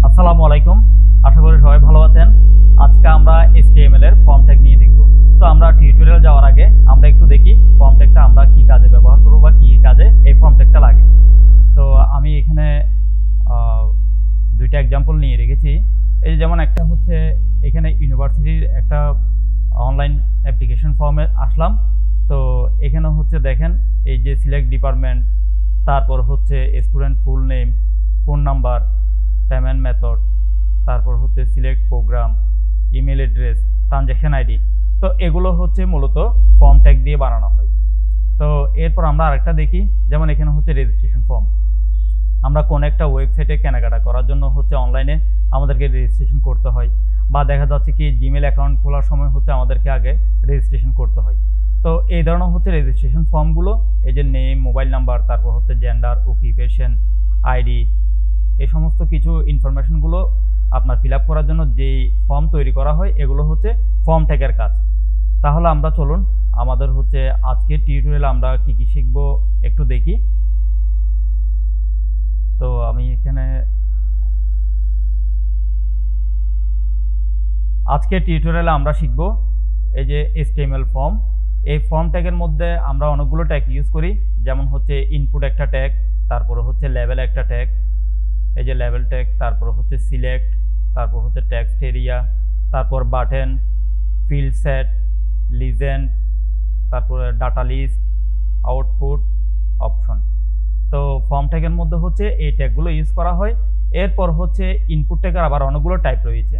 আসসালামু আলাইকুম। আশা করি সবাই ভালো আছেন। আজকে আমরা HTML এর ফর্ম ট্যাগ নিয়ে দেখব। তো আমরা টিউটোরিয়াল যাওয়ার আগে আমরা একটু দেখি ফর্ম ট্যাগটা আমরা কি কাজে ব্যবহার করব বা কি কাজে এই ফর্ম ট্যাগটা লাগে। তো আমি এখানে দুইটা এক্সাম্পল নিয়ে রেখেছি। এই যেমন একটা হচ্ছে এখানে ইউনিভার্সিটির একটা অনলাইন অ্যাপ্লিকেশন ফর্মে আসলাম। তো এখানে হচ্ছে দেখেন এই যে সিলেক্ট ডিপার্টমেন্ট, তারপর হচ্ছে student full name, phone number, payment method, তারপর হচ্ছে select program, email address, transaction ID. তো এগুলো হচ্ছে মূলত ফর্ম ট্যাগ দিয়ে বানানো হয়। তো এরপর আমরা আরেকটা দেখি, যেমন এখানে হচ্ছে রেজিস্ট্রেশন ফর্ম। আমরা কোন একটা ওয়েবসাইটে কেনাকাটা করার জন্য হচ্ছে অনলাইনে আমাদেরকে রেজিস্ট্রেশন করতে হয়, বা দেখা যাচ্ছে কি জিমেল অ্যাকাউন্ট খোলার সময় হচ্ছে আমাদেরকে আগে রেজিস্ট্রেশন করতে হয়। তো এই ধরনের হচ্ছে রেজিস্ট্রেশন ফর্মগুলো, এই যে নেম, মোবাইল নাম্বার, তারপর হচ্ছে জেন্ডার, অকুপেশন, আইডি, এই সমস্ত কিছু ইনফরমেশনগুলো আপনার ফিল আপ করার জন্য যেই ফর্ম তৈরি করা হয় এগুলো হচ্ছে ফর্ম ট্যাগের কাজ। তাহলে আমরা চলুন আমাদের হচ্ছে আজকের টিউটোরিয়ালে আমরা কি কি শিখব একটু দেখি। তো আমি এখানে আজকের টিউটোরিয়ালে আমরা শিখব এই যে HTML ফর্ম। এই ফর্ম ট্যাগের মধ্যে আমরা অনেকগুলো ট্যাগ ইউজ করি, যেমন হচ্ছে ইনপুট একটা ট্যাগ, তারপরে হচ্ছে লেভেল একটা ট্যাগ, এই যে লেভেল ট্যাগ, তারপর হচ্ছে সিলেক্ট, তারপর হচ্ছে টেক্সট এরিয়া, তারপর বাটন, ফিল্ড সেট, লিজেন্ড, তারপরে ডাটা লিস্ট, আউটপুট, অপশন। তো ফর্ম ট্যাগের মধ্যে হচ্ছে এই ট্যাগগুলো ইউজ করা হয়। এরপর হচ্ছে ইনপুট ট্যাগের আবার অনেকগুলো টাইপ রয়েছে,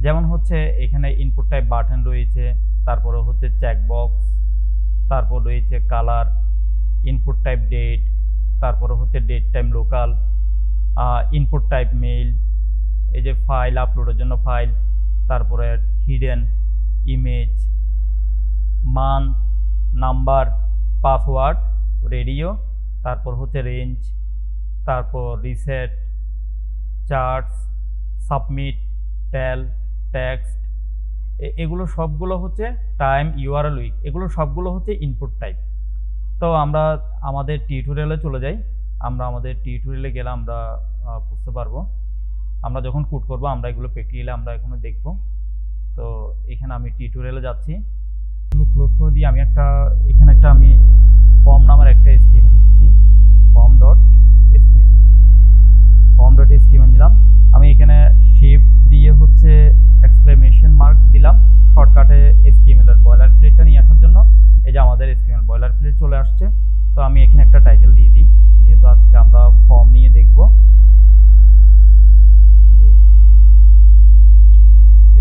যেমন হচ্ছে এখানে ইনপুট টাইপ বাটন রয়েছে, তারপরে হচ্ছে চেকবক্স, তারপর রয়েছে কালার, ইনপুট টাইপ ডেট, তারপরে হচ্ছে date time local, input type mail, এই যে ফাইল আপলোডের জন্য ফাইল, তারপরে hidden, image, month, number, password, radio, তারপর হচ্ছে রেঞ্জ, তারপর reset, charts, submit, tel, text, এগুলো সবগুলো হচ্ছে টাইম, ইউআরএল, উইক, এগুলো সবগুলো হচ্ছে ইনপুট টাইপ। তো আমরা আমাদের টিউটোরিয়ালে চলে যাই। আমরা আমাদের টিউটোরিয়ালে গেলে আমরা বুঝতে পারবো, আমরা যখন কোড করব আমরা এগুলো প্র্যাকটিক্যালি আমরা এখানে দেখব। তো এখানে আমি টিউটোরিয়ালে যাচ্ছি, এগুলো ক্লোজ করে দিয়ে আমি এখানে আমি ফর্ম নামের একটা HTML নিচ্ছি, form.html নিলাম। আমি এখানে শিফট দিয়ে হচ্ছে এক্সক্লেমেশন মার্ক দিলাম শর্টকাটে HTML এর বয়লার প্লেটটা নিয়ে আসার জন্য। এই যে আমাদের HTML বয়লার প্লেট চলে আসছে। তো আমি এখানে একটা টাইটেল দিয়ে দিই, যেহেতু আজকে আমরা ফর্ম নিয়ে দেখব,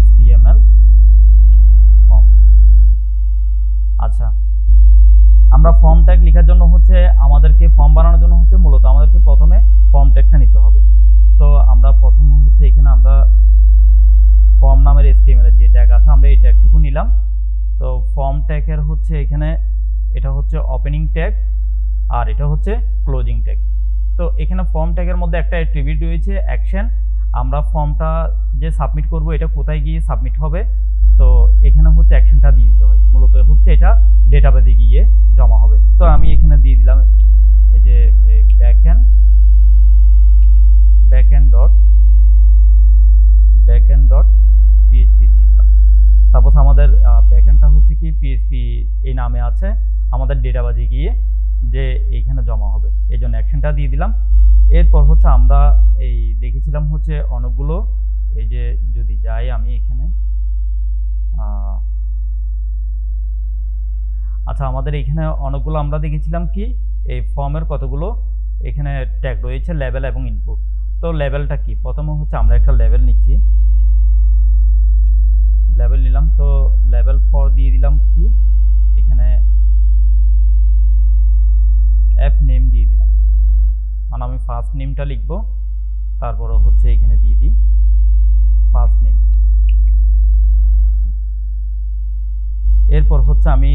HTML ফর্ম। আচ্ছা, আমরা ফর্ম ট্যাগ লেখার জন্য হচ্ছে আমাদেরকে ফর্ম বানানোর জন্য হচ্ছে মূলত আমাদেরকে প্রথমে ফর্ম ট্যাগটা নিতে হবে। তো আমরা প্রথমে হচ্ছে এখানে আমরা ফর্ম নামের HTML এর যে ট্যাগ আছে আমরা এই ট্যাগটুকু নিলাম। তো ফর্ম ট্যাগের হচ্ছে এখানে এটা হচ্ছে ওপেনিং ট্যাগ আর এটা হচ্ছে ক্লোজিং ট্যাগ। তো এখানে ফর্ম ট্যাগের মধ্যে একটা অ্যাট্রিবিউট রয়েছে অ্যাকশন। আমরা ফর্মটা যে সাবমিট করব এটা কোথায় গিয়ে সাবমিট হবে, তো এখানে হচ্ছে অ্যাকশনটা দিয়ে দিতে হয়। মূলত হচ্ছে এটা ডেটাবেসে গিয়ে জমা হবে। তো আমি এখানে দিয়ে দিলাম এই যে backend.php দিয়ে দিলাম। সাপোজ আমাদের ব্যাকএন্ডটা হচ্ছে কি PHP এই নামে আছে, আমাদের ডেটাবেসে গিয়ে যে এইখানে জমা হবে, এই জন্য অ্যাকশনটা দিয়ে দিলাম। এরপর হচ্ছে আমরা এই দেখেছিলাম হচ্ছে অনেকগুলো, এই যে যদি যাই আমি এখানে, আচ্ছা আমাদের এখানে অনেকগুলো আমরা দেখেছিলাম কি এই ফর্মের কতগুলো এখানে ট্যাগ রয়েছে, লেভেল এবং ইনপুট। তো লেভেলটা কি, প্রথমে হচ্ছে আমরা একটা লেভেল নিচ্ছি, লেভেল নিলাম। তো লেভেল ফর দিয়ে দিলাম কি এখানে এফ নেম দিয়ে দিলাম, মানে আমি ফার্স্ট নেমটা লিখব, তারপরে হচ্ছে এখানে দিয়ে দিই ফার্স্ট নেম। এরপর হচ্ছে আমি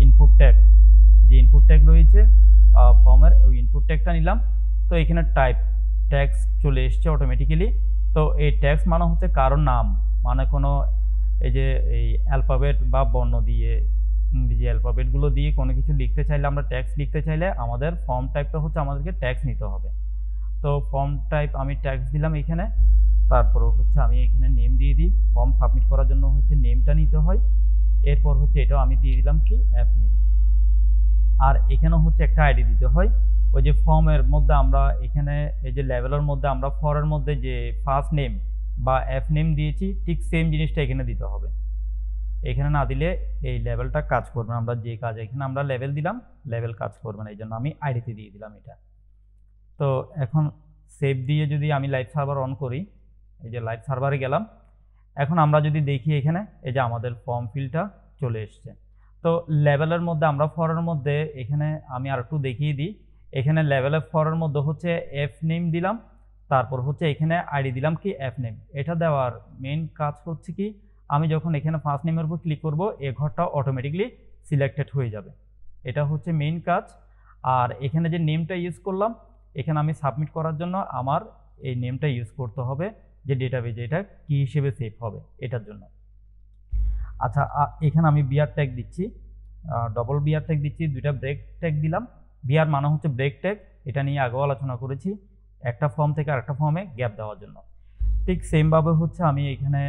ইনপুট ট্যাগ, যে ইনপুট ট্যাগ রয়েছে ফর্মের ওই ইনপুট ট্যাগটা নিলাম। তো এখানে টাইপ ট্যাক্স চলে এসছে অটোমেটিক্যালি। তো এই ট্যাক্স মানে হচ্ছে কারোর নাম, মানে কোনো এই যে এই অ্যালফাবেট বা বর্ণ দিয়ে ইংরেজি অ্যালফাবেটগুলো দিয়ে কোনো কিছু লিখতে চাইলে, আমরা ট্যাক্স লিখতে চাইলে আমাদের ফর্ম টাইপটা হচ্ছে আমাদেরকে ট্যাক্স নিতে হবে। তো ফর্ম টাইপ আমি ট্যাক্স দিলাম এখানে, তারপর হচ্ছে আমি এখানে নেম দিয়ে দিই। ফর্ম সাবমিট করার জন্য হচ্ছে নেমটা নিতে হয়। এরপর হচ্ছে এটাও আমি দিয়ে দিলাম কি অ্যাপ নেম। আর এখানেও হচ্ছে একটা আইডি দিতে হয়। ওই যে ফর্মের মধ্যে আমরা এখানে এই যে লেভেলের মধ্যে আমরা ফরের মধ্যে যে ফার্স্ট নেম বা অ্যাপ নেম দিয়েছি, ঠিক সেম জিনিসটা এখানে দিতে হবে। এখানে না দিলে এই লেভেলটা কাজ করবে না। আমরা যে কাজ এখানে আমরা লেভেল দিলাম, লেভেল কাজ করবে না, এই জন্য আমি আইডিতে দিয়ে দিলাম এটা। তো এখন সেভ দিয়ে যদি আমি লাইভ সার্ভার অন করি, এই যে লাইভ সার্ভারে গেলাম, এখন আমরা যদি দেখি এখানে এই যে আমাদের ফর্ম ফিলটা চলে এসছে। তো লেভেলের মধ্যে আমরা ফরের মধ্যে এখানে আমি আর একটু দেখিয়ে দিই। এখানে লেভেলের ফরের মধ্যে হচ্ছে এফ নেম দিলাম, তারপর হচ্ছে এখানে আইডি দিলাম কি এফ নেম। এটা দেওয়ার মেইন কাজ হচ্ছে কি, আমি যখন এখানে ফার্স্ট নেমের উপর ক্লিক করব, এই ঘরটা অটোমেটিকলি সিলেক্টেড হয়ে যাবে। এটা হচ্ছে মেইন কাজ। আর এখানে যে নেমটা ইউজ করলাম, এখানে আমি সাবমিট করার জন্য আমার এই নেমটা ইউজ করতে হবে, যে ডেটাবেজে এটা কি হিসেবে সেভ হবে এটার জন্য। আচ্ছা, এখানে আমি বিআর ট্যাগ দিচ্ছি, ডবল বিআর ট্যাগ দিচ্ছি, দুইটা ব্রেক ট্যাগ দিলাম। বিআর মানে হচ্ছে ব্রেক ট্যাগ, এটা নিয়ে আগেও আলোচনা করেছি, একটা ফর্ম থেকে আরেকটা ফর্মে গ্যাপ দেওয়ার জন্য। ঠিক সেমভাবে হচ্ছে আমি এখানে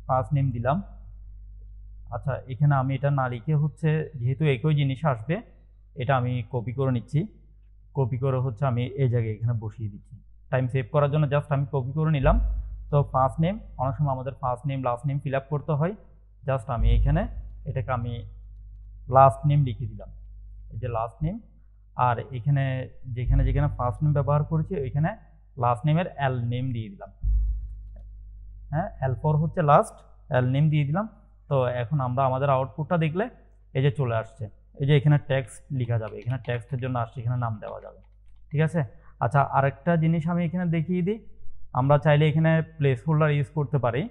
ফার্স্ট নেম দিলাম। আচ্ছা, এখানে আমি এটা না লিখে হচ্ছে, যেহেতু একই জিনিস আসবে, এটা আমি কপি করে নিচ্ছি। কপি করে হচ্ছে আমি এই জায়গায় এখানে বসিয়ে দিচ্ছি। টাইম সেভ করার জন্য জাস্ট আমি কপি করে নিলাম। তো ফার্স্ট নেম, অনেক সময় আমাদের first name last name fill up করতে হয়, জাস্ট আমি এখানে এটাকে আমি লাস্ট নেম লিখে দিলাম, এই যে লাস্ট নেম। আর এখানে যেখানে যেখানে ফার্স্ট নেম ব্যবহার করেছি ওইখানে লাস্ট নেমের এল নেম দিয়ে দিলাম। হ্যাঁ, এল ফর হচ্ছে লাস্ট, এল নেম দিয়ে দিলাম। তো এখন আমরা আমাদের আউটপুটটা দেখলে এই যে চলে আসছে, এই যে এখানে টেক্সট লেখা যাবে, এখানে টেক্সটের জন্য আসছে, এখানে নাম দেওয়া যাবে। ঠিক আছে। আচ্ছা, আরেকটা জিনিস আমি এখানে দেখিয়ে দিই, আমরা চাইলে এখানে প্লেস হোল্ডার ইউজ করতে পারি।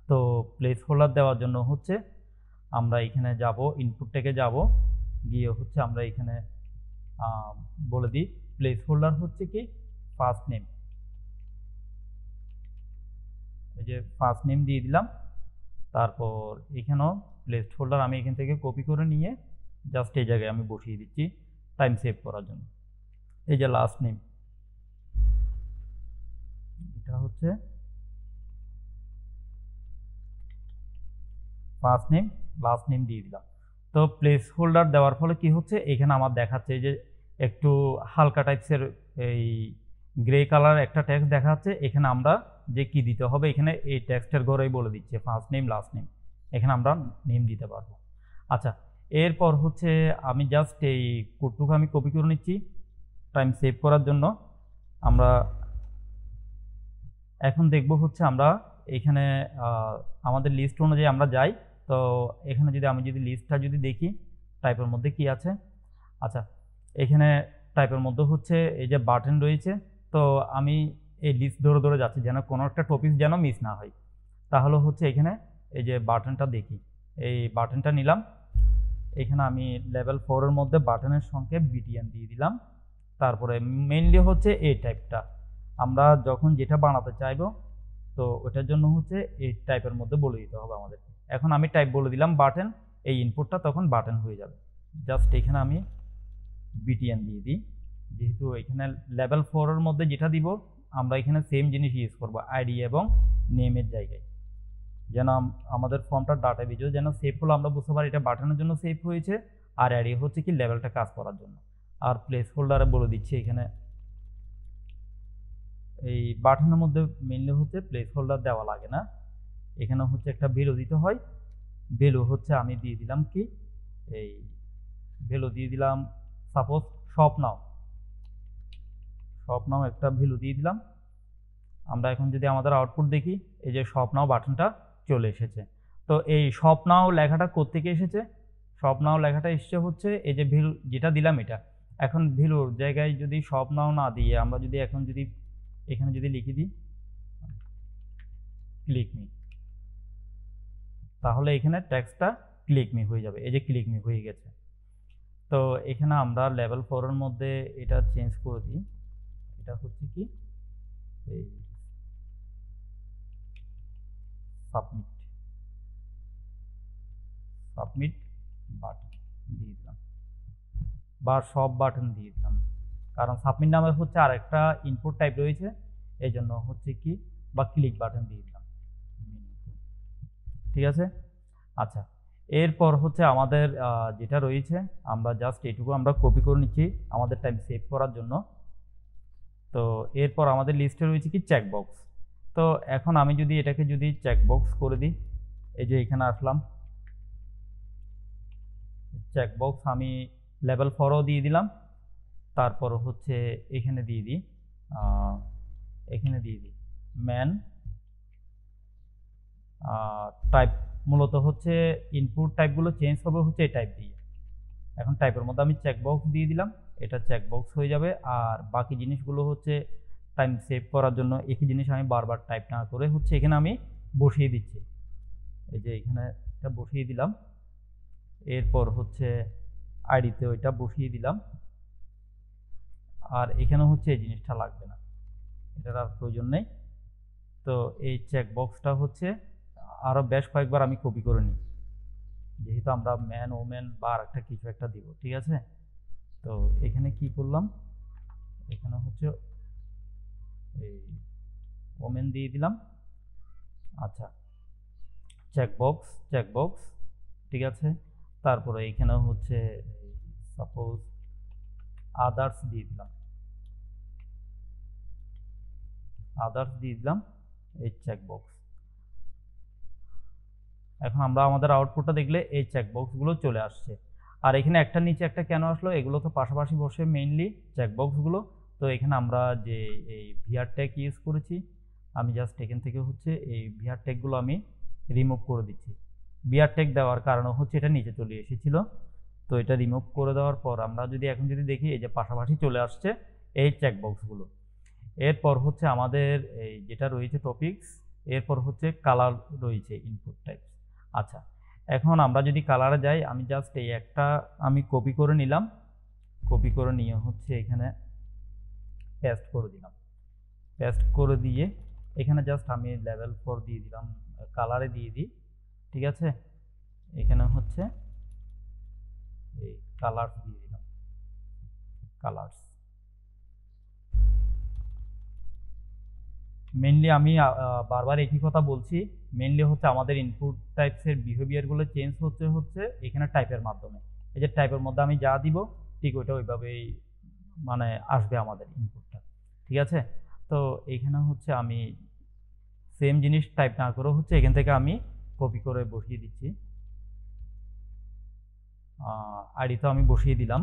তো প্লেস হোল্ডার দেওয়ার জন্য হচ্ছে আমরা এখানে যাব, ইনপুট থেকে যাব, গিয়ে হচ্ছে আমরা এখানে বলে দিই প্লেস হোল্ডার হচ্ছে কি ফার্স্ট নেম, এই যে ফার্স্ট নেম দিয়ে দিলাম। তারপর এখানেও প্লেস হোল্ডার আমি এখান থেকে কপি করে নিয়ে জাস্ট এই জায়গায় আমি বসিয়ে দিচ্ছি টাইম সেভ করার জন্য। এই যে লাস্ট নেম, এটা হচ্ছে ফার্স্ট নেম, লাস্ট নেম দিয়ে দিলাম। তো প্লেস হোল্ডার দেওয়ার ফলে কি হচ্ছে, এখানে আমার দেখাচ্ছে যে একটু হালকা টাইপসের এই গ্রে কালার একটা টেক্সট দেখাচ্ছে। এখানে আমরা যে কি দিতে হবে, এখানে এই টেক্সটের ঘরেই বলে দিচ্ছে ফার্স্ট নেম লাস্ট নেম, এখানে আমরা নেম দিতে পারবো। আচ্ছা, এরপর হচ্ছে আমি জাস্ট এই কোডটুকু আমি কপি করে নিচ্ছি টাইম সেভ করার জন্য। আমরা এখন দেখব হচ্ছে আমরা এখানে আমাদের লিস্ট অনুযায়ী আমরা যাই। তো এখানে যদি আমি লিস্টটা যদি দেখি টাইপের মধ্যে কি আছে। আচ্ছা, এখানে টাইপের মধ্যে হচ্ছে এই যে বাটন রয়েছে। তো আমি এই লিস্ট ধরে ধরে যাচ্ছি যেন কোনো একটা টপিক যেন মিস না হয়। তাহলে হচ্ছে এখানে এই যে বাটনটা দেখি, এই বাটনটা নিলাম। এখানে আমি লেভেল 4 এর মধ্যে বাটনের সংখ্যা বিটিএন দিয়ে দিলাম। তারপরে মেইনলি হচ্ছে এই টাইপটা আমরা যখন যেটা বানাতে চাইবো, তো ওটার জন্য হচ্ছে এই টাইপের মধ্যে বলে দিতে হবে আমাদেরকে। এখন আমি টাইপ বলে দিলাম বাটন, এই ইনপুটটা তখন বাটন হয়ে যাবে। জাস্ট এখানে আমি বিটিএন দিয়ে দিই, যেহেতু এখানে লেভেল 4 এর মধ্যে যেটা দিব আমরা এখানে সেম জিনিস ইউজ করব আইডি এবং নেমের জায়গায়, যেন আমাদের ফর্মটার ডাটা বেজও যেন সেভ হলো আমরা বুঝতে পারি এটা বাটনের জন্য সেভ হয়েছে, আর আইডি হচ্ছে কি লেভেলটা কাজ করার জন্য। আর প্লেস হোল্ডারে বলে দিচ্ছি এখানে এই বাটনের মধ্যে মেইনলি হচ্ছে প্লেস হোল্ডার দেওয়া লাগে না, এখানে হচ্ছে একটা ভ্যালু দিতে হয়। ভ্যালু হচ্ছে আমি দিয়ে দিলাম কি এই ভ্যালু দিয়ে দিলাম সাপোজ শপ নাও একটা ভ্যালু দিয়ে দিলাম। আমরা এখন যদি আমাদের আউটপুট দেখি, এই যে শপ নাও বাটনটা চলে এসেছে। তো এই শপ নাও লেখাটা কোত্থেকে এসেছে, শপ নাও লেখাটা এসেছে হচ্ছে এই যে ভ্যালু যেটা দিলাম এটা। এখন ভ্যালুর জায়গায় যদি শপ নাও না দিয়ে আমরা যদি এখন যদি এখানে যদি লিখে দিই ক্লিক মি, তাহলে এখানে টেক্সটটা ক্লিক মি হয়ে যাবে, এই যে ক্লিক মি হয়ে গেছে। তো এখানে আমরা লেভেল 4 এর মধ্যে এটা চেঞ্জ করে দিই, এটা হচ্ছে কি এই সাবমিট বাটন দিয়ে দিলাম বা সব বাটন দিয়ে দিলাম। কারণ সাবমিট নামের হচ্ছে আর একটা ইনপুট টাইপ রয়েছে, এই জন্য হচ্ছে কি বা ক্লিক বাটন দিয়ে দিলাম, ঠিক আছে। আচ্ছা, এরপর হচ্ছে আমাদের যেটা রয়েছে আমরা জাস্ট এটুকু আমরা কপি করে নিচ্ছি আমাদের টাইম সেভ করার জন্য। তো এরপর আমাদের লিস্টে রয়েছে কি চেকবক্স। তো এখন আমি যদি এটাকে যদি চেকবক্স করে দিই, এই যে এখানে আসলাম, চেকবক্স আমি লেভেল 4ও দিয়ে দিলাম, তারপর হচ্ছে এখানে দিয়ে দিই ম্যান টাইপ। মূলত হচ্ছে ইনপুট টাইপগুলো চেঞ্জ হবে হচ্ছে এই টাইপ দিয়ে। এখন টাইপের মধ্যে আমি চেকবক্স দিয়ে দিলাম, এটা চেকবক্স হয়ে যাবে। আর বাকি জিনিসগুলো হচ্ছে টাইম সেভ করার জন্য একই জিনিস আমি বারবার টাইপ না করে হচ্ছে এখানে আমি বসিয়ে দিচ্ছি, এই যে এখানে এটা বসিয়ে দিলাম। এরপর হচ্ছে আইডিতে ওইটা বসিয়ে দিলাম, আর এখানে হচ্ছে এই জিনিসটা লাগবে না, এটার আর প্রয়োজন নেই। তো এই চেকবক্সটা হচ্ছে আরও বেশ কয়েকবার আমি কপি করে নিই, যেহেতু আমরা ম্যান ওমেন বা আর একটা কিছু একটা দিব, ঠিক আছে। তো এখানে কি করলাম, এখানে হচ্ছে এই ওমেন দিয়ে দিলাম। আচ্ছা, চেকবক্স ঠিক আছে। তারপরে এখানে হচ্ছে সাপোজ আদার্স দিয়ে দিলাম, এই চেকবক্স। এখন আমরা আমাদের আউটপুটটা দেখলে এই চেকবক্সগুলো চলে আসছে। আর এখানে একটা নিচে একটা কেন আসলো, এগুলো তো পাশাপাশি বসে মেইনলি চেকবক্সগুলো। তো এখানে আমরা যে এই ভিআর ট্যাগ ইউজ করেছি, আমি জাস্ট এখান থেকে হচ্ছে এই ভিআর ট্যাগগুলো আমি রিমুভ করে দিচ্ছি। ভিআর ট্যাগ দেওয়ার কারণে হচ্ছে এটা নিচে চলে এসেছিল, তো এটা রিমুভ করে দেওয়ার পর আমরা যদি এখন যদি দেখি এই যে পাশাপাশি চলে আসছে এই চেকবক্সগুলো। এরপর হচ্ছে আমাদের এই যেটা রয়েছে টপিকস, এরপর হচ্ছে কালার রয়েছে ইনপুট টাইপস। আচ্ছা, এখন আমরা যদি কালারে যাই, আমি জাস্ট এই একটা আমি কপি করে নিলাম, কপি করে নিয়ে হচ্ছে এখানে পেস্ট করে দিলাম। পেস্ট করে দিয়ে এখানে জাস্ট আমি লেভেল 4 দিয়ে দিলাম, কালারে দিয়ে দিই, ঠিক আছে। এখানে হচ্ছে এই কালার্স দিয়ে দিলাম, কালার্স। মেনলি আমি বারবার একই কথা বলছি, মেনলি হচ্ছে আমাদের ইনপুট টাইপসের বিহেভিয়ারগুলো চেঞ্জ হচ্ছে এখানে টাইপের মাধ্যমে। এই যে টাইপের মধ্যে আমি যা দিব ঠিক ওইটা ওইভাবেই মানে আসবে আমাদের ইনপুটটা, ঠিক আছে। তো এখানে হচ্ছে আমি সেম জিনিস টাইপ না করে হচ্ছে এখান থেকে আমি কপি করে বসিয়ে দিচ্ছি, আইডি তো আমি বসিয়ে দিলাম।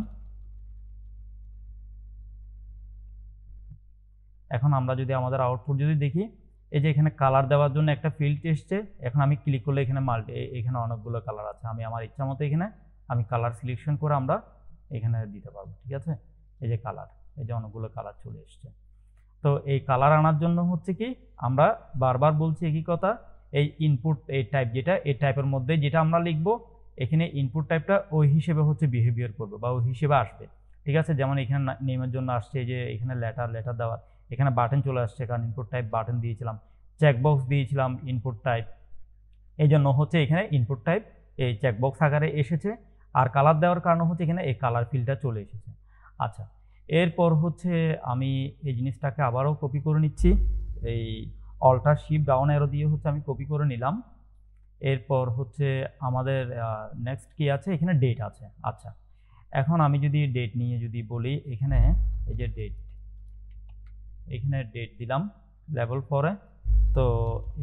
এখন আমরা যদি আমাদের আউটপুট যদি দেখি, এই যে এখানে কালার দেওয়ার জন্য একটা ফিল্ড এসছে। এখন আমি ক্লিক করলে এখানে এখানে অনেকগুলো কালার আছে, আমি আমার ইচ্ছা মতো এখানে আমি কালার সিলেকশন করে আমরা এখানে দিতে পারবো, ঠিক আছে। এই যে কালার, এই যে অনেকগুলো কালার চলে এসছে। তো এই কালার আনার জন্য হচ্ছে কি আমরা বারবার বলছি একই কথা, এই ইনপুট এই টাইপ যেটা, এই টাইপের মধ্যে যেটা আমরা লিখবো এখানে ইনপুট টাইপটা ওই হিসেবে হচ্ছে বিহেভিয়ার করবে বা ওই হিসেবে আসবে, ঠিক আছে। যেমন এখানে নেমের জন্য আসছে, যে এখানে লেটার দেওয়ার, এখানে বাটন চলে আসছে কারণ ইনপুট টাইপ বাটন দিয়েছিলাম, চেকবক্স দিয়েছিলাম ইনপুট টাইপ, এই জন্য হচ্ছে এখানে ইনপুট টাইপ এই চেকবক্স আকারে এসেছে। আর কালার দেওয়ার কারণে হচ্ছে এখানে এই কালার ফিল্ডটা চলে এসেছে। আচ্ছা, এরপর হচ্ছে আমি এই জিনিসটাকে আবারও কপি করে নিচ্ছি, এই অল্টার শিফট ডাউন অ্যারো দিয়ে হচ্ছে আমি কপি করে নিলাম। এরপর হচ্ছে আমাদের নেক্সট কি আছে, এখানে ডেট আছে। আচ্ছা, এখন আমি যদি ডেট নিয়ে যদি বলি, এখানে এই যে ডেট, এখানে ডেট দিলাম লেভেল 4-এ। তো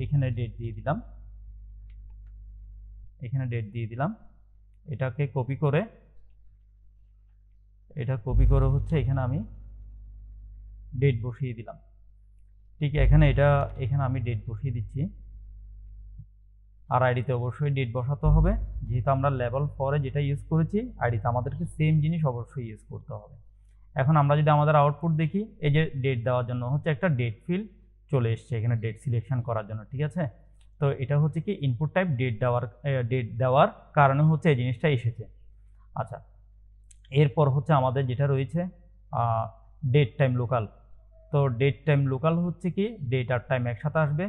এখানে ডেট দিয়ে দিলাম, এখানে ডেট দিয়ে দিলাম। এটাকে কপি করে হচ্ছে এখানে আমি ডেট বসিয়ে দিলাম, ঠিক এখানে এখানে আমি ডেট বসিয়ে দিচ্ছি। আর আইডিতে অবশ্যই ডেট বসাতে হবে, যেহেতু আমরা লেভেল 4-এ যেটা ইউজ করেছি আইডিতে আমাদেরকে সেম জিনিস অবশ্যই ইউজ করতে হবে। এখন আমরা যদি আমাদের আউটপুট দেখি, এই যে ডেট দেওয়ার জন্য হচ্ছে একটা ডেট ফিল্ড চলে এসছে এখানে ডেট সিলেকশন করার জন্য, ঠিক আছে। তো এটা হচ্ছে কি ইনপুট টাইপ ডেট দেওয়ার কারণে হচ্ছে এই জিনিসটা এসেছে। আচ্ছা, এরপর হচ্ছে আমাদের যেটা রয়েছে ডেট টাইম লোকাল। তো ডেট টাইম লোকাল হচ্ছে কি ডেট আর টাইম একসাথে আসবে।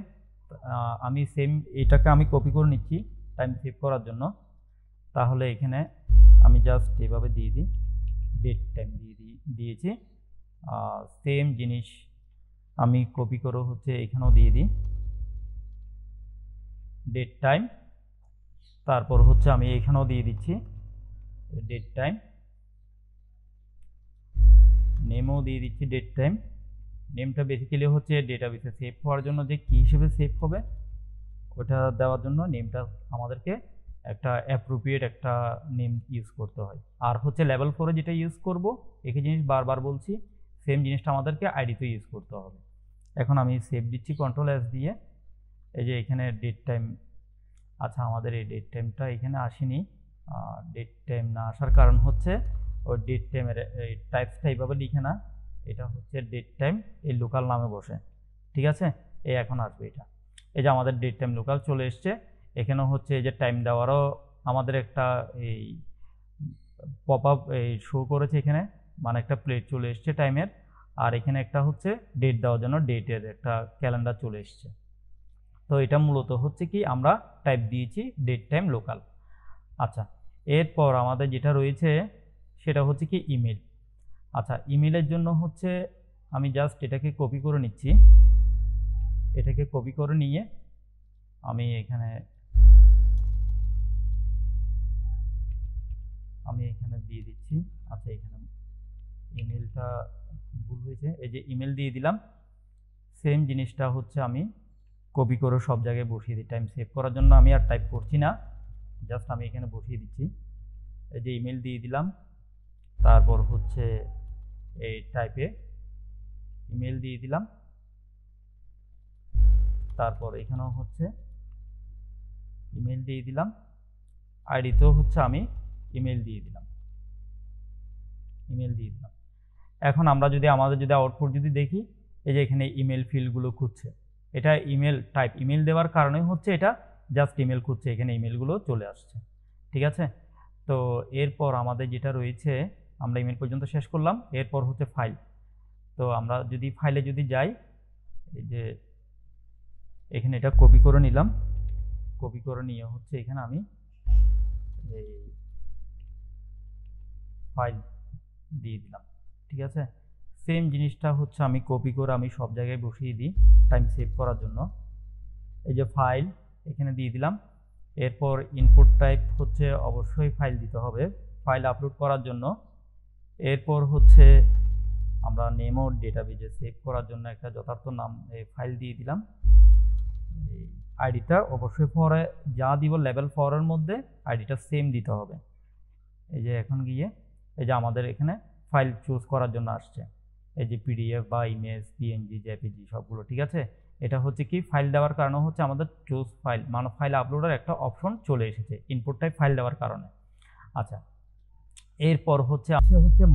আমি সেম এটাকে আমি কপি করে নিচ্ছি টাইম সেভ করার জন্য। তাহলে এখানে আমি জাস্ট এভাবে দিয়ে দিই, ডেট টাইম দিয়েছি। সেম জিনিস আমি কপি করে হচ্ছে এখানেও দিয়ে দিই, ডেট টাইম। তারপর হচ্ছে আমি এখানেও দিয়ে দিচ্ছি ডেট টাইম, নেমও দিয়ে দিচ্ছি ডেট টাইম। নেমটা বেসিক্যালি হচ্ছে ডেটাবেসে সেভ হওয়ার জন্য যে কী হিসেবে সেভ হবে ওটা দেওয়ার জন্য নেমটা আমাদেরকে একটা অ্যাপ্রোপ্রিয়েট একটা নেম ইউজ করতে হয়। আর হচ্ছে লেভেল 4-এ যেটা ইউজ করব, একই জিনিস বারবার বলছি, সেম জিনিসটা আমাদেরকে আইডিতে ইউজ করতে হবে। এখন আমি সেভ দিচ্ছি Ctrl+S দিয়ে। এই যে এখানে ডেট টাইম, আচ্ছা আমাদের এই ডেট টাইমটা এখানে আসেনি। ডেট টাইম না আসার কারণ হচ্ছে ওই ডেট টাইমের টাইপসটা এইভাবে লিখে না, এটা হচ্ছে ডেট টাইম এই লোকাল নামে বসে, ঠিক আছে। এই এখন আসবে এটা, এই যে আমাদের ডেট টাইম লোকাল চলে এসছে। এখানেও হচ্ছে এই যে টাইম দেওয়ারও আমাদের একটা এই পপ আপ এই শো করেছে এখানে, মানে একটা প্লেট চলে এসছে টাইমের। আর এখানে একটা হচ্ছে ডেট দেওয়ার জন্য ডেটের একটা ক্যালেন্ডার চলে এসছে। তো এটা মূলত হচ্ছে কি আমরা টাইপ দিয়েছি ডেট টাইম লোকাল। আচ্ছা, এরপর আমাদের যেটা রয়েছে সেটা হচ্ছে কি ইমেল। আচ্ছা, ইমেলের জন্য হচ্ছে আমি জাস্ট এটাকে কপি করে নিচ্ছি। এটাকে কপি করে নিয়ে আমি এখানে দিয়ে দিচ্ছি। আচ্ছা, এখানে ইমেলটা ভুল হয়েছে, এই যে ইমেল দিয়ে দিলাম। সেম জিনিসটা হচ্ছে আমি কপি করে সব জায়গায় বসিয়ে দিই। টাইম সেভ করার জন্য আমি আর টাইপ করছি না, জাস্ট আমি এখানে বসিয়ে দিচ্ছি। এই যে ইমেল দিয়ে দিলাম, তারপর হচ্ছে এই টাইপে ইমেল দিয়ে দিলাম, তারপর এখানেও হচ্ছে ইমেল দিয়ে দিলাম, আইডিতেও হচ্ছে আমি ইমেল দিয়ে দিলাম। এখন আমরা যদি আমাদের আউটপুট যদি দেখি, এই যে এখানে ইমেল ফিল্ডগুলো খুঁজছে, এটা ইমেল টাইপ, ইমেল দেওয়ার কারণে হচ্ছে এটা জাস্ট ইমেল খুঁজছে, এখানে ইমেলগুলো চলে আসছে, ঠিক আছে। তো এরপর আমাদের যেটা রয়েছে, আমরা ইমেল পর্যন্ত শেষ করলাম। এরপর হচ্ছে ফাইল। তো আমরা যদি ফাইলে যদি যাই, এই যে এখানে এটা কপি করে নিলাম, কপি করে নিয়ে হচ্ছে এখানে আমি এই ফাইল দিয়ে দিলাম, ঠিক আছে। সেম জিনিসটা হচ্ছে আমি কপি করে আমি সব জায়গায় বসিয়ে দিই টাইম সেভ করার জন্য। এই যে ফাইল এখানে দিয়ে দিলাম। এরপর ইনপুট টাইপ হচ্ছে অবশ্যই ফাইল দিতে হবে ফাইল আপলোড করার জন্য। এরপর হচ্ছে আমরা নেমও ডেটাবেজে সেভ করার জন্য একটা যথার্থ নাম ফাইল দিয়ে দিলাম। এই আইডিটা অবশ্যই ফরে যা দিব লেভেল 4 এর মধ্যে আইডিটা সেম দিতে হবে। এই যে এখন গিয়ে এই যে আমাদের এখানে ফাইল চুজ করার জন্য আসছে, এই যে পিডিএফ বা ইমেজ, পিএনজি, জেপিজি সবগুলো, ঠিক আছে। এটা হচ্ছে কি ফাইল দেওয়ার কারণে হচ্ছে আমাদের চুজ ফাইল মানে ফাইল আপলোডের একটা অপশন চলে এসেছে ইনপুট টাইপ ফাইল দেওয়ার কারণে। আচ্ছা, এরপর হচ্ছে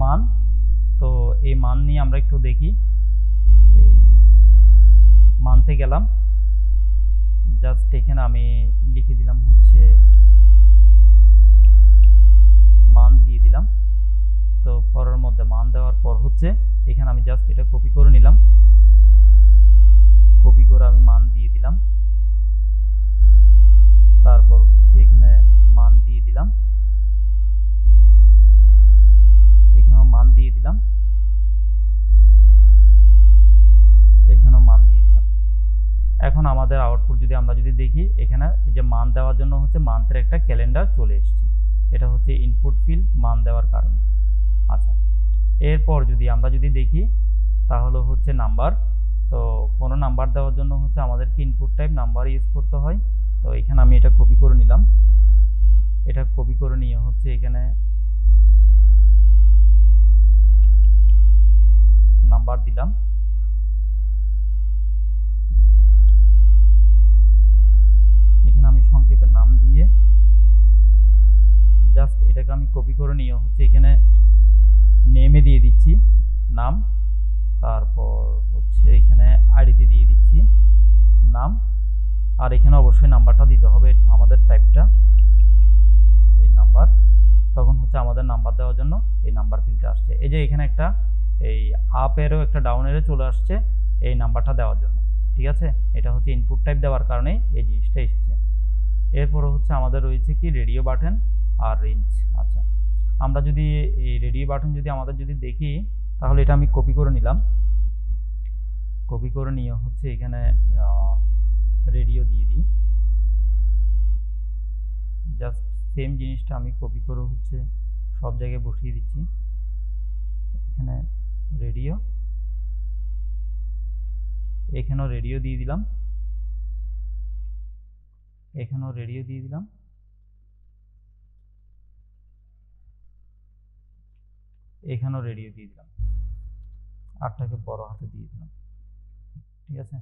মান। তো এই মান নিয়ে আমরা একটু দেখি। এই মানতে গেলাম, জাস্ট এখানে আমি লিখে দিলাম হচ্ছে মান দিয়ে দিলাম। তো ফরের মধ্যে মান দেওয়ার পর হচ্ছে এখানে আমি জাস্ট এটা কপি করে নিলাম, কপি করে আমি মান দিয়ে দিলাম। তারপর হচ্ছে এখানে মান দিয়ে দিলাম, এখানেও মান দিয়ে দিলাম, এখানেও মান দিয়ে দিলাম। এখন আমাদের আউটপুট যদি আমরা যদি দেখি, এখানে এই যে মান দেওয়ার জন্য হচ্ছে মান্থের একটা ক্যালেন্ডার চলে এসেছে, এটা হচ্ছে ইনপুট ফিল্ড মান দেওয়ার কারণে। আচ্ছা, এরপর যদি আমরা যদি দেখি তাহলে হচ্ছে নাম্বার। তো কোনো নাম্বার দেওয়ার জন্য হচ্ছে আমাদেরকে ইনপুট টাইপ নাম্বার ইউজ করতে হয়। তো এখানে আমি এটা কপি করে নিলাম, এটা কপি করে নিয়ে হচ্ছে এখানে নাম্বার দিলাম। এখানে আমি সংক্ষেপে নাম দিয়ে জাস্ট এটাকে আমি কপি করে নিয়ে হচ্ছে এখানে নেমে দিয়ে দিচ্ছি নাম, তারপর হচ্ছে এখানে আইডিতে দিয়ে দিচ্ছি নাম, আর এখানে অবশ্যই নাম্বারটা দিতে হবে আমাদের টাইপটা এই নাম্বার। তখন হচ্ছে আমাদের নাম্বার দেওয়ার জন্য এই নাম্বার ফিল্ডটা আসছে। এই যে এখানে একটা এই আপ এরও একটা ডাউন এরও চলে আসছে এই নাম্বারটা দেওয়ার জন্য, ঠিক আছে। এটা হচ্ছে ইনপুট টাইপ দেওয়ার কারণে এই জিনিসটা এসেছে। এরপর হচ্ছে আমাদের রয়েছে কি রেডিও বাটন আর রেঞ্জ। আচ্ছা, আমরা যদি এই রেডিও বাটন যদি আমাদের যদি দেখি, তাহলে এটা আমি কপি করে নিলাম, কপি করে নিয়ে হচ্ছে এখানে রেডিও দিয়ে দিই। জাস্ট সেম জিনিসটা আমি কপি করে হচ্ছে সব জায়গায় বসিয়ে দিচ্ছি। এখানে রেডিও, এখানেও রেডিও দিয়ে দিলাম, এখানেও রেডিও দিয়ে দিলাম, এখানেও রেডিও দিয়ে দিলাম, আরটাকে বড় হাতে দিয়ে দিলাম। ঠিক আছে।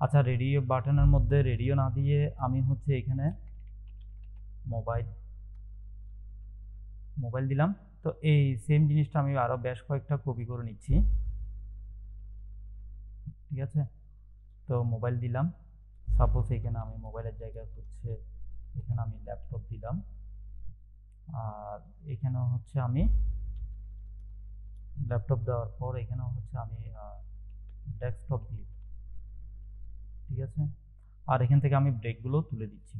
আচ্ছা, রেডিও বাটনের মধ্যে রেডিও না দিয়ে আমি হচ্ছে এখানে মোবাইল দিলাম। তো এই সেম জিনিসটা আমি আরো বেশ কয়েকটা কপি করে নিচ্ছি। ঠিক আছে। তো মোবাইল দিলাম, সাপোজ এখানে আমি মোবাইলের জায়গায় হচ্ছে এখানে আমি ল্যাপটপ দিলাম, আর এখানেও হচ্ছে আমি ল্যাপটপ দেওয়ার পর এখানেও হচ্ছে আমি ডেস্কটপ দিই। ঠিক আছে। আর এখান থেকে আমি ব্রেকগুলো তুলে দিচ্ছি,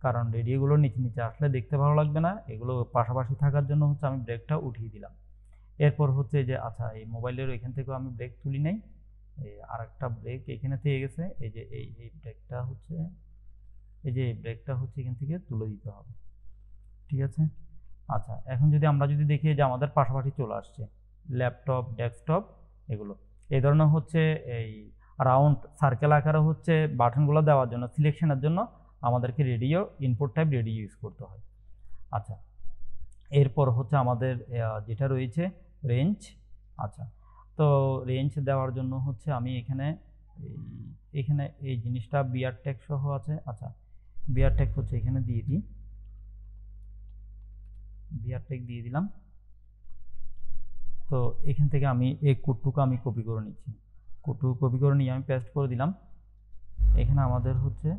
কারণ রেডিওগুলো নিচে নিচে আসলে দেখতে ভালো লাগবে না, এগুলো পাশাপাশি থাকার জন্য হচ্ছে আমি ব্রেকটা উঠিয়ে দিলাম। এরপর হচ্ছে যে আচ্ছা, এই মোবাইলের এখান থেকেও আমি ব্রেক তুলি নাই, আর একটা ব্রেক এখানে থেকে গেছে, এই যে এই ব্রেকটা হচ্ছে এই ব্রেকটা হচ্ছে এখান থেকে তুলে দিতে হবে। ঠিক আছে। আচ্ছা, এখন আমরা যদি দেখি যে আমাদের পাশাপাশি চলে আসছে ল্যাপটপ, ডেস্কটপ, এগুলো এই ধরনের হচ্ছে এই রাউন্ড সার্কেল আকারে হচ্ছে বাটনগুলো দেওয়ার জন্য, সিলেকশনের জন্য আমাদেরকে radio input type radio use করতে হয়। আচ্ছা, এরপর হচ্ছে আমাদের যেটা রয়েছে রেঞ্জ। আচ্ছা, তো রেঞ্জ দেওয়ার জন্য হচ্ছে আমি এখানে এই জিনিসটা বিআর ট্যাগ সহ আছে। আচ্ছা, বিআর ট্যাগ হচ্ছে এখানে দিয়ে দিই, বিআর ট্যাগ দিয়ে দিলাম। তো এখান থেকে আমি এই কোডটুকু আমি কপি করে নিচ্ছি, কোডটুকু কপি করে নিয়ে আমি পেস্ট করে দিলাম। এখানে আমাদের হচ্ছে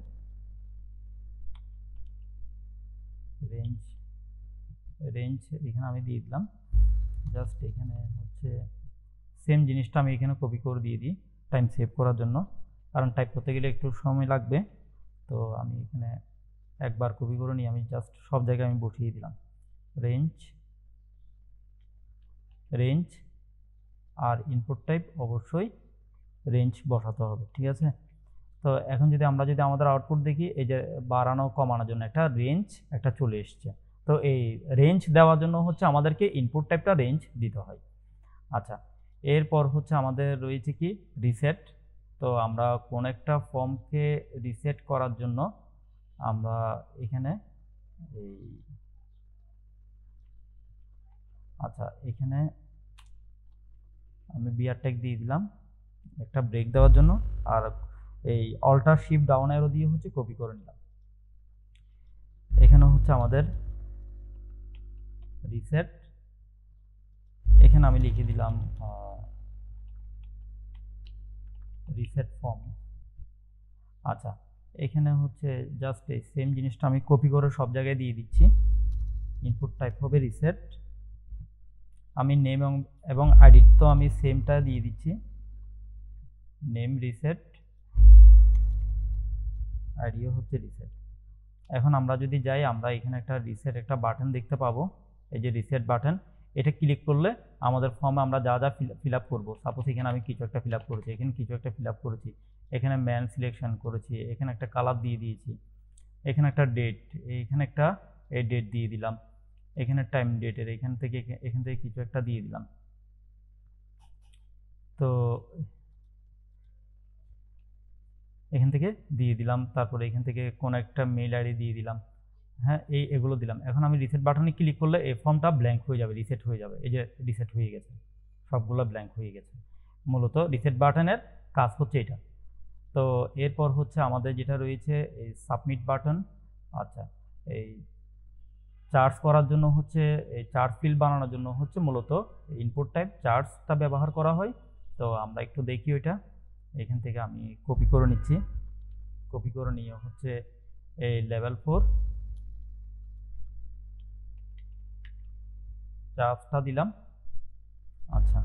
রেঞ্জ এখানে আমি দিয়ে দিলাম। জাস্ট এখানে হচ্ছে সেম জিনিসটা আমি এখানে কপি করে দিয়ে দিই টাইম সেভ করার জন্য, কারণ টাইপ করতে গেলে একটু সময় লাগবে। তো আমি এখানে একবার কপি করে নিয়ে আমি জাস্ট সব জায়গায় আমি বসিয়ে দিলাম রেঞ্জ, আর ইনপুট টাইপ অবশ্যই রেঞ্জ বসাতে হবে। ঠিক আছে। তো এখন আমরা আমাদের আউটপুট দেখি, এই যে বাড়ানো কমানোর জন্য একটা রেঞ্জ একটা চলে এসছে। তো এই রেঞ্জ দেওয়ার জন্য হচ্ছে আমাদেরকে ইনপুট টাইপটা রেঞ্জ দিতে হয়। আচ্ছা, এরপর হচ্ছে আমাদের রয়েছে কি রিসেট। তো আমরা কোন একটা ফর্মকে রিসেট করার জন্য আমরা এখানে আচ্ছা, এখানে আমি বিআর ট্যাগ দিয়ে দিলাম একটা ব্রেক দেওয়ার জন্য, আর এই অল্টার শিফট ডাউন অ্যারো দিয়ে হচ্ছে কপি করে নিলাম। এখানে হচ্ছে আমাদের রিসেট, এখানে আমি লিখে দিলাম রিসেট ফর্ম। আচ্ছা, এখানে হচ্ছে জাস্ট এই সেম জিনিসটা আমি কপি করে সব জায়গায় দিয়ে দিচ্ছি। ইনপুট টাইপ হবে রিসেট, আমি নেম এবং আইডি তো আমি সেমটা দিয়ে দিচ্ছি, নেম রিসেট, আইডিও হচ্ছে রিসেট। এখন আমরা যদি যাই, আমরা এখানে একটা রিসেট একটা বাটন দেখতে পাবো, এই যে রিসেট বাটন, এটা ক্লিক করলে আমাদের ফর্মে আমরা যা যা ফিল আপ করবো, সাপোজ এখানে আমি কিছু একটা ফিল আপ করেছি, এখানে কিছু একটা ফিল আপ করেছি, এখানে ম্যান সিলেকশন করেছি, এখানে একটা কালার দিয়ে দিয়েছি, এখানে একটা ডেট, এখানে একটা এই ডেট দিয়ে দিলাম, এখানে টাইম ডেটের এখান থেকে কিছু একটা দিয়ে দিলাম। তো এখান থেকে দিয়ে দিলাম, তারপরে এখান থেকে কোন একটা মেইল আইডি দিয়ে দিলাম। হ্যাঁ, এগুলো দিলাম। এখন আমি রিসেট বাটনে ক্লিক করলে এই ফর্মটা ব্ল্যাঙ্ক হয়ে যাবে, রিসেট হয়ে যাবে। এই যে রিসেট হয়ে গেছে, সবগুলো ব্ল্যাঙ্ক হয়ে গেছে। মূলত রিসেট বাটনের কাজ হচ্ছে এটা। তো এরপর হচ্ছে আমাদের যেটা রয়েছে এই সাবমিট বাটন। আচ্ছা, এই চার্জ করার জন্য হচ্ছে এই চার্জ ফিল্ড বানানোর জন্য হচ্ছে মূলত ইনপুট টাইপ চার্জটা ব্যবহার করা হয়। তো আমরা একটু দেখি ওইটা, এখান থেকে আমি কপি করে নিচ্ছি, কপি করে নিয়ে হচ্ছে এই লেভেল 4 চার্জটা দিলাম। আচ্ছা,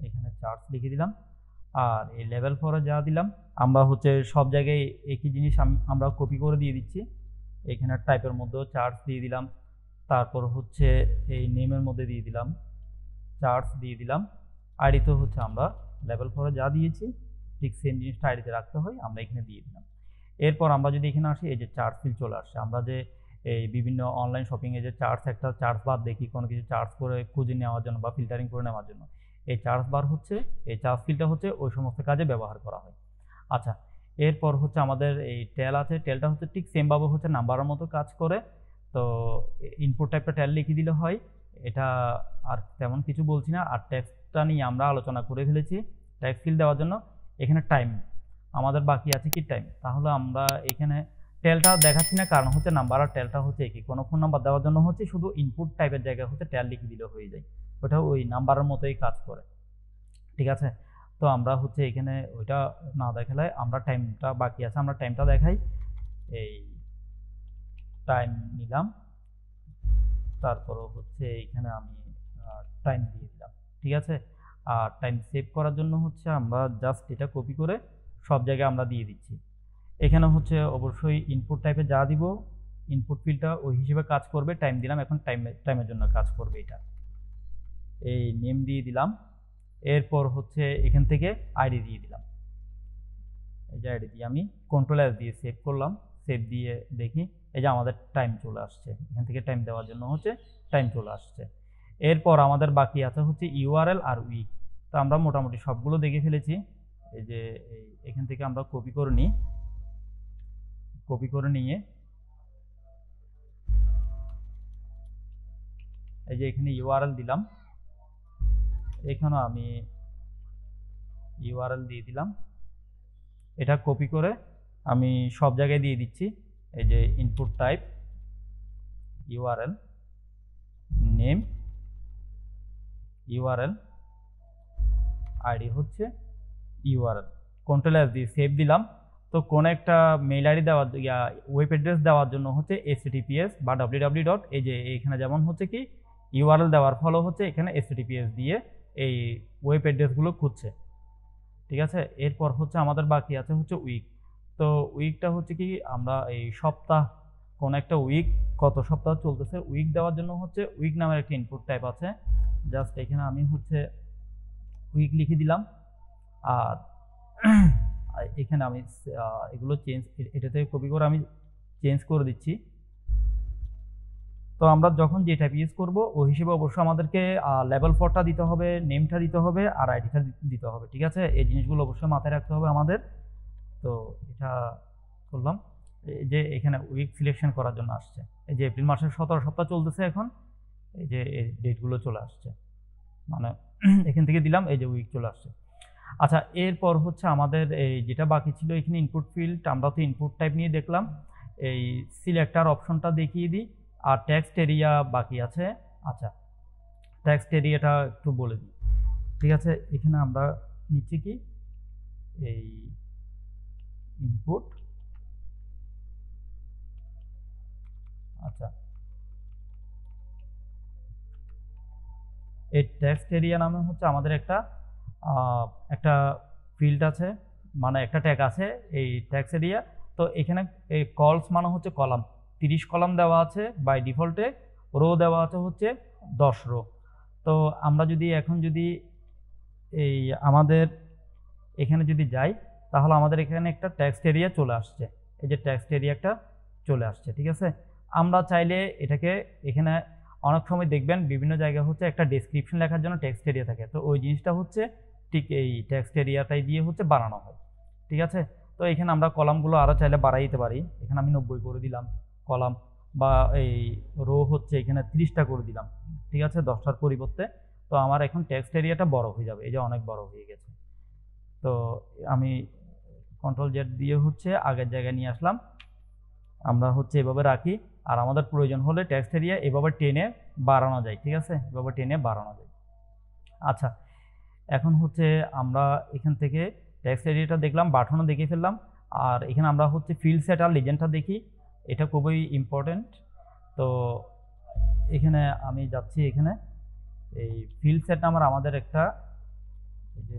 এখানে চার্জ লিখে দিলাম, আর এই লেভেল 4 যা দিলাম আমরা হচ্ছে সব জায়গায় একই জিনিস আমরা কপি করে দিয়ে দিচ্ছি। এখানে টাইপের মধ্যেও চার্জ দিয়ে দিলাম, তারপর হচ্ছে এই নেমের মধ্যে দিয়ে দিলাম চার্জ দিয়ে দিলাম। আইডিতে হচ্ছে আমরা লেভেল 4 যা দিয়েছি ঠিক সেম জিনিসটা আইডিতে রাখতে হয়, আমরা এখানে দিয়ে দিলাম। এরপর আমরা যদি এখানে আসি, এই যে চার্জ ফিল চলে আসছে। আমরা যে এই বিভিন্ন অনলাইন শপিংয়ে যে একটা চার্জ বার দেখি কোনো কিছু চার্জ করে খুঁজে নেওয়ার জন্য বা ফিল্টারিং করে নেওয়ার জন্য, এই চার্জ বার হচ্ছে, এই চার্জ ফিলটা হচ্ছে ওই সমস্ত কাজে ব্যবহার করা হয়। আচ্ছা, এরপর হচ্ছে আমাদের এই টেল আছে। টেলটা হচ্ছে ঠিক সেমভাবে হচ্ছে নাম্বারের মতো কাজ করে। তো ইনপুট টাইপটা টেল লিখে দিলে হয়। এটা আর তেমন কিছু বলছি না। আর টেক্সটটা নিয়ে আমরা আলোচনা করে ফেলেছি। টেক্সট ফিল দেওয়ার জন্য এখানে টাইম আমাদের বাকি আছে কি টাইম। তাহলে আমরা এখানে টেলটা দেখাচ্ছি না, কারণ হচ্ছে নাম্বার আর টেলটা হচ্ছে একই। কোনো ফোন নাম্বার দেওয়ার জন্য হচ্ছে শুধু ইনপুট টাইপের জায়গায় হচ্ছে টেল লিখে দিলে হয়ে যায়, ওটা ওই নাম্বারের মতোই কাজ করে। ঠিক আছে, তো আমরা হচ্ছে এখানে ওইটা না দেখালে আমরা টাইমটা বাকি আছে, আমরা টাইমটা দেখাই। এই টাইম নিলাম, তারপরও হচ্ছে এখানে আমি টাইম দিয়ে দিলাম। ঠিক আছে, আর টাইম সেভ করার জন্য হচ্ছে আমরা জাস্ট এটা কপি করে সব জায়গায় আমরা দিয়ে দিচ্ছি। এখানে হচ্ছে অবশ্যই ইনপুট টাইপে যা দিব ইনপুট ফিল্ডটা ওই হিসেবে কাজ করবে। টাইম দিলাম, এখন টাইমের জন্য কাজ করবে এটা। এই নেম দিয়ে দিলাম, এরপর হচ্ছে এখান থেকে আইডি দিয়ে দিলাম। এই যে আইডি দিয়ে আমি কন্ট্রোল এস দিয়ে সেভ করলাম। সেভ দিয়ে দেখি এই যে আমাদের টাইম চলে আসছে। এখান থেকে টাইম দেওয়ার জন্য হচ্ছে টাইম চলে আসছে। এরপর আমাদের বাকি আছে হচ্ছে ইউআরএল আর উইক। তো আমরা মোটামুটি সবগুলো দেখে ফেলেছি। এই যে এখান থেকে আমরা কপি করে নিই, কপি করে নিয়ে এই যে এখানে ইউআরএল দিলাম, এখানে আমি ইউআরএল দিয়ে দিলাম। এটা কপি করে আমি সব জায়গায় দিয়ে দিচ্ছি। এই যে input type URL, name URL, ID হচ্ছে ইউআরএল, কন্ট্রোল এস দিয়ে সেভ দিলাম। তো কোন একটা মেইল আইডি দেওয়ার ওয়েব অ্যাড্রেস দেওয়ার জন্য হচ্ছে https বা www. এই যে এখানে যেমন হচ্ছে কি ইউআরএল দেওয়ার ফলে হচ্ছে এখানে https দিয়ে এই ওয়েব অ্যাড্রেসগুলো খুঁজছে। ঠিক আছে, এরপর হচ্ছে আমাদের বাকি আছে হচ্ছে উইক। তো উইকটা হচ্ছে কি আমরা এই সপ্তাহ, কোন একটা উইক কত সপ্তাহ চলতেছে উইক দেওয়ার জন্য হচ্ছে উইক নামের একটা ইনপুট টাইপ আছে। জাস্ট এখানে আমি হচ্ছে উইক লিখে দিলাম। আর এখানে আমি এগুলো এটাতে কপি করে আমি চেঞ্জ করে দিচ্ছি। তো আমরা যখন যে টাইপ ইউজ করব ওই হিসেবে অবশ্যই আমাদেরকে লেভেল 4টা দিতে হবে, নেমটা দিতে হবে, আর আইডিটা দিতে হবে। ঠিক আছে, এই জিনিসগুলো অবশ্যই মাথায় রাখতে হবে আমাদের। তো এটা করলাম। এই যে এখানে উইক সিলেকশন করার জন্য আসছে। এই যে এপ্রিল মাসের 17 সপ্তাহ চলতেছে এখন। এই যে এই ডেটগুলো চলে আসছে, মানে এখান থেকে দিলাম, এই যে উইক চলে আসছে। আচ্ছা, এরপর হচ্ছে আমাদের এই যেটা বাকি ছিল এখানে ইনপুট ফিল্ড, আমরা তো ইনপুট টাইপ নিয়ে দেখলাম। এই সিলেক্টর অপশনটা দেখিয়ে দিই। আর টেক্সট এরিয়া বাকি আছে। আচ্ছা, টেক্সট এরিয়াটা একটু বলে দিই। ঠিক আছে, এখানে আমরা নিচ্ছি কি এই ইনপুট। আচ্ছা, এই টেক্সট এরিয়া নামে হচ্ছে আমাদের একটা ফিল্ড আছে, মানে একটা ট্যাগ আছে এই টেক্সট এরিয়া। তো এখানে এই কলস মানে হচ্ছে কলাম, 30 কলাম দেওয়া আছে বাই ডিফল্টে, রো দেওয়া আছে হচ্ছে 10 রো। তো আমরা যদি এখন যদি এই আমাদের এখানে যদি যাই, তাহলে আমাদের এখানে একটা টেক্সট এরিয়া চলে আসছে। এই যে টেক্সট এরিয়া একটা চলে আসছে। ঠিক আছে, আমরা চাইলে এটাকে এখানে অনেক সময় দেখবেন বিভিন্ন জায়গায় হচ্ছে একটা ডেসক্রিপশন লেখার জন্য টেক্সট এরিয়া থাকে। তো ওই জিনিসটা হচ্ছে ঠিক এই টেক্সট এরিয়াটাই দিয়ে হচ্ছে বানানো হয়। ঠিক আছে, তো এখানে আমরা কলামগুলো আরও চাইলে বাড়াই দিতে পারি। এখানে আমি 90 করে দিলাম কলাম, বা এই রো হচ্ছে এখানে 30টা করে দিলাম। ঠিক আছে, 10টার পরিবর্তে। তো আমার এখন টেক্সট এরিয়াটা বড় হয়ে যাবে, এই যে অনেক বড় হয়ে গেছে। তো আমি কন্ট্রোল জেড দিয়ে হচ্ছে আগের জায়গায় নিয়ে আসলাম। আমরা হচ্ছে এভাবে রাখি, আর আমাদের প্রয়োজন হলে টেক্সট এরিয়া এভাবে টেনে বাড়ানো যায়। ঠিক আছে, এভাবে টেনে বাড়ানো যায়। আচ্ছা, এখন হচ্ছে আমরা এখান থেকে টেক্সট এরিয়াটা দেখলাম, বাটনও দেখে ফেললাম। আর এখানে আমরা হচ্ছে ফিল্ড সেট আর লিজেন্ডটা দেখি, এটা খুবই ইম্পর্টেন্ট। তো এখানে আমি যাচ্ছি, এখানে এই ফিল্ড সেট নামের আমাদের একটা এই যে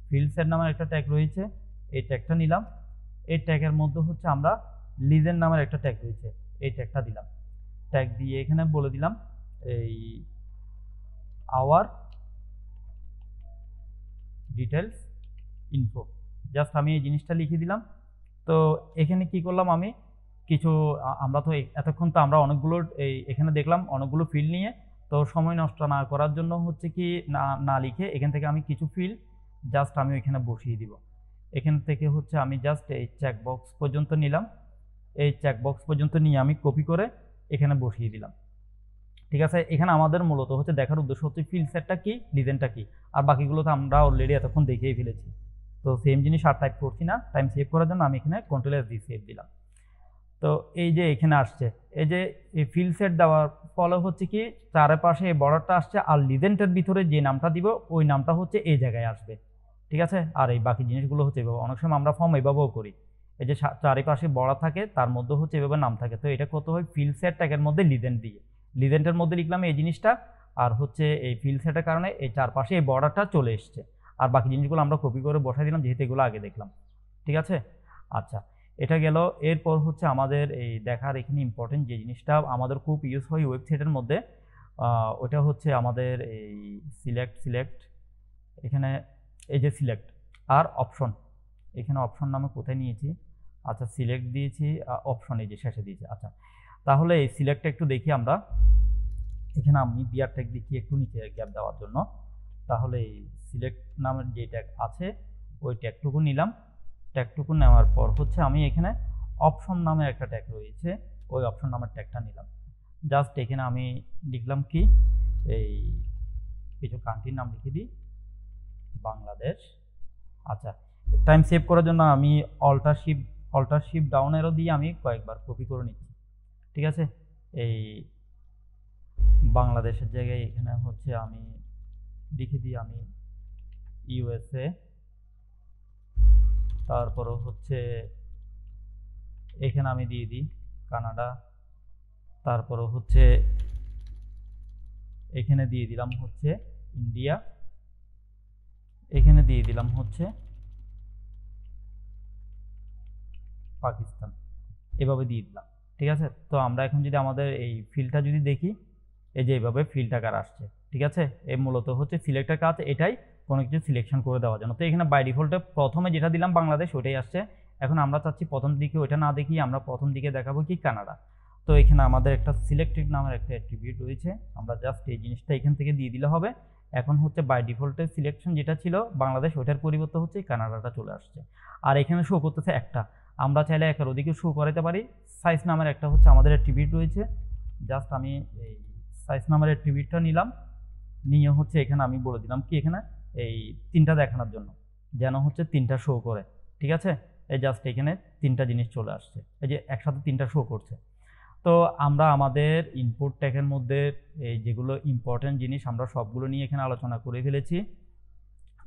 ফিল্ড সেট নামের একটা ট্যাগ রয়েছে, এই ট্যাগটা নিলাম। এই ট্যাগের মধ্যে হচ্ছে আমরা লিজেন্ড নামের একটা ট্যাগ রয়েছে, এই ট্যাগটা দিলাম। ট্যাগ দিয়ে এখানে বলে দিলাম এই আওয়ার ডিটেলস ইনফো, জাস্ট আমি এই জিনিসটা লিখে দিলাম। তো এখানে কি করলাম আমি কিছু আমরা তো এতক্ষণ তো আমরা অনেকগুলো এখানে দেখলাম অনেকগুলো ফিল্ড নিয়ে, তো সময় নষ্ট না করার জন্য হচ্ছে কি না লিখে এখান থেকে আমি কিছু ফিল্ড জাস্ট আমি এখানে বসিয়ে দিব। এখান থেকে হচ্ছে আমি জাস্ট এই চেকবক্স পর্যন্ত নিলাম, এই চেকবক্স পর্যন্ত নিয়ে আমি কপি করে এখানে বসিয়ে দিলাম। ঠিক আছে, এখানে আমাদের মূলত হচ্ছে দেখার উদ্দেশ্য হচ্ছে ফিল্ড সেটটা কি, লিজেন্ডটা কি, আর বাকিগুলো তো আমরা অলরেডি এতক্ষণ দেখেই ফেলেছি। তো সেম জিনিস আর টাইপ করছি না, টাইম সেভ করার জন্য আমি এখানে কন্ট্রোল-S দিয়ে সেভ দিলাম। তো এই যে এখানে আসছে, এই যে এই ফিল্ড সেট দেওয়ার ফলে হচ্ছে কি চারপাশে এই বর্ডারটা আসছে, আর লিজেন্ডের ভিতরে যে নামটা দিব ওই নামটা হচ্ছে এই জায়গায় আসবে। ঠিক আছে, আর এই বাকি জিনিসগুলো হচ্ছে এভাবে, অনেক সময় আমরা ফর্ম এভাবেও করি, এই যে চারিপাশে বর্ডার থাকে তার মধ্যে হচ্ছে এভাবে নাম থাকে। তো এটা কত হয় ফিল্ড সেট ট্যাগের মধ্যে লিজেন্ড দিয়ে, লিজেন্ডের মধ্যে লিখলাম এই জিনিসটা, আর হচ্ছে এই ফিল্ড সেটের কারণে এই চারপাশে এই বর্ডারটা চলে এসছে, আর বাকি জিনিসগুলো আমরা কপি করে বসাই দিলাম যেহেতু এগুলো আগে দেখলাম। ঠিক আছে, আচ্ছা এটা গেল। এরপর হচ্ছে আমাদের এই দেখার এখানে ইম্পর্টেন্ট যে জিনিসটা আমাদের খুব ইউজ হয় ওয়েবসাইটের মধ্যে, ওটা হচ্ছে আমাদের এই সিলেক্ট এখানে এই যে সিলেক্ট আর অপশন, এখানে অপশন নামে কোথায় নিয়েছি, আচ্ছা সিলেক্ট দিয়েছি, অপশন এই যে শেষে দিয়েছি। আচ্ছা তাহলে এই সিলেক্টটা একটু দেখি আমরা, এখানে আমি বিআর ট্যাগ দিচ্ছি একটু নিচে গ্যাপ দেওয়ার জন্য। তাহলে এই সিলেক্ট নামের যে ট্যাগ আছে ওই ট্যাগটুকু নিলাম, ট্যাগটুকু নেওয়ার পর হচ্ছে আমি এখানে অপশন নামের একটা ট্যাগ রয়েছে, ওই অপশন নামের ট্যাগটা নিলাম। জাস্ট এখানে আমি লিখলাম কি এই কিছু কান্ট্রির নাম লিখে দিই, বাংলাদেশ। আচ্ছা টাইম সেভ করার জন্য আমি অল্টার শিফট ডাউন অ্যারো দিয়ে আমি কয়েকবার কপি করে নিচ্ছি। ঠিক আছে, এই বাংলাদেশের জায়গায় এখানে হচ্ছে আমি লিখে দিই আমি ইউএসএ, তারপরও হচ্ছে এখানে আমি দিয়ে দিই কানাডা, তারপরও হচ্ছে এখানে দিয়ে দিলাম হচ্ছে ইন্ডিয়া, এখানে দিয়ে দিলাম হচ্ছে পাকিস্তান, এভাবে দিয়ে দিলাম। ঠিক আছে, তো আমরা এখন যদি আমাদের এই ফিল্ডটা যদি দেখি, এই যে এইভাবে ফিল্ড আকার আসছে। ঠিক আছে, এই মূলত হচ্ছে সিলেক্টের কাজ এটাই, কোনো কিছু সিলেকশন করে দেওয়ার জন্য। তো এখানে বাই ডিফল্টে প্রথমে যেটা দিলাম বাংলাদেশ ওইটাই আসছে। এখন আমরা চাচ্ছি প্রথম দিকে ওইটা না দেখি আমরা প্রথম দিকে দেখাবো কি কানাডা। তো এখানে আমাদের একটা সিলেক্টেড নামের একটা অ্যাট্রিবিউট রয়েছে, আমরা জাস্ট এই জিনিসটা এখান থেকে দিয়ে দিলে হবে। এখন হচ্ছে বাই ডিফল্টের সিলেকশন যেটা ছিল বাংলাদেশ ওইটার পরিবর্তে হচ্ছে কানাডাটা চলে আসছে। আর এখানে শো করতেছে একটা, আমরা চাইলে একের ওদিকে শো করাতে পারি। সাইজ নামের একটা হচ্ছে আমাদের অ্যাট্রিবিউট রয়েছে, জাস্ট আমি এই সাইজ নামের অ্যাট্রিবিউটটা নিলাম, নিয়ে হচ্ছে এখানে আমি বলে দিলাম কি এখানে এই তিনটা দেখানোর জন্য, যেন হচ্ছে তিনটা শো করে। ঠিক আছে, এই জাস্ট এখানে তিনটা জিনিস চলে আসছে, এই যে একসাথে তিনটা শো করছে। তো আমরা আমাদের ইনপুট ট্যাগের মধ্যে এই যেগুলো ইম্পর্টেন্ট জিনিস আমরা সবগুলো নিয়ে এখানে আলোচনা করে ফেলেছি।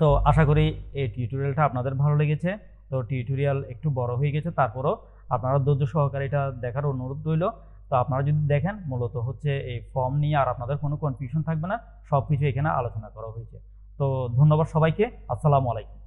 তো আশা করি এই টিউটোরিয়ালটা আপনাদের ভালো লেগেছে। তো টিউটোরিয়াল একটু বড় হয়ে গেছে, তারপরও আপনারা ধৈর্য সহকারে এটা দেখার অনুরোধ রইল। তো আপনারা যদি দেখেন মূলত হচ্ছে এই ফর্ম নিয়ে আর আপনাদের কোনো কনফিউশন থাকবে না, সব কিছু এখানে আলোচনা করা হয়েছে। তো ধন্যবাদ সবাইকে, আসসালামু আলাইকুম।